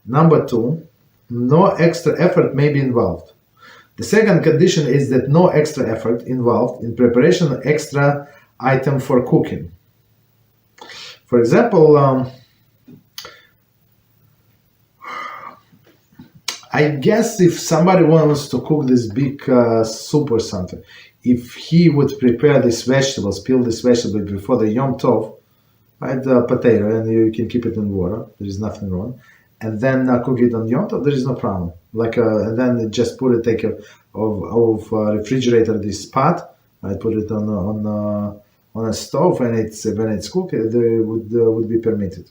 Number 2, no extra effort may be involved. The second condition is that no extra effort involved in preparation of extra item for cooking. For example, I guess if somebody wants to cook this big soup or something, if he would prepare these vegetables, peel this vegetable before the Yom Tov, right, potato, and you can keep it in water, there is nothing wrong, and then cook it on Yom Tov, there is no problem. And then just put it, take of refrigerator this pot, right, put it on a stove, and when it's cooked, they would be permitted,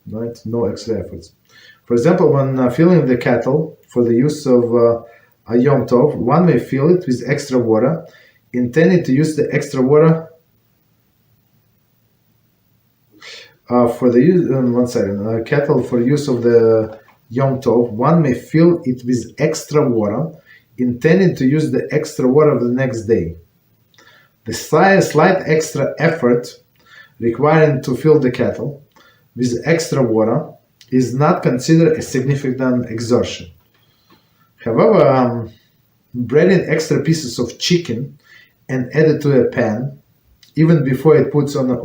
right? No extra efforts. For example, when filling the kettle for the use of a Yom Tov, one may fill it with extra water, intended to use the extra water for the use. Kettle for use of the Yom Tov, one may fill it with extra water, intended to use the extra water of the next day. The slight extra effort required to fill the kettle with extra water is not considered a significant exertion. However, breading extra pieces of chicken and add it to a pan, even before it puts in the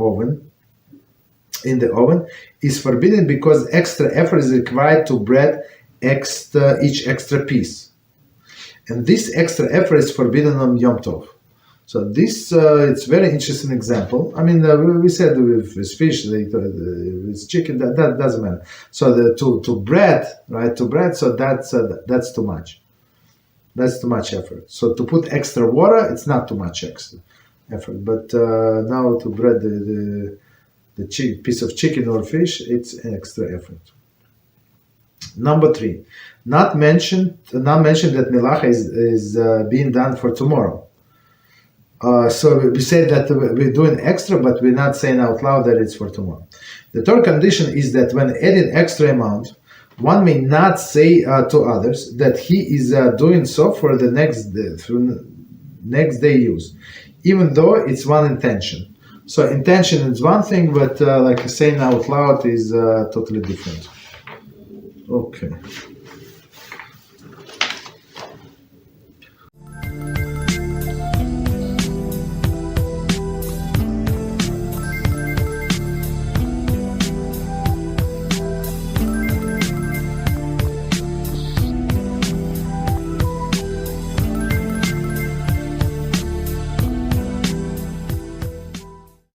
oven, is forbidden because extra effort is required to bread each extra piece. And this extra effort is forbidden on Yom Tov. So this, it's very interesting example. I mean, we said with fish, with chicken, that doesn't matter. So to bread, right? To bread, so that's too much. That's too much effort. So to put extra water, it's not too much extra effort. But now to bread the piece of chicken or fish, it's extra effort. Number 3, not mentioned that Melachah is being done for tomorrow. So we say that we're doing extra, but we're not saying out loud that it's for tomorrow. The third condition is that when adding extra amount, one may not say to others that he is doing so for the next day use, even though it's one intention. So intention is one thing, but like saying out loud is totally different. Okay.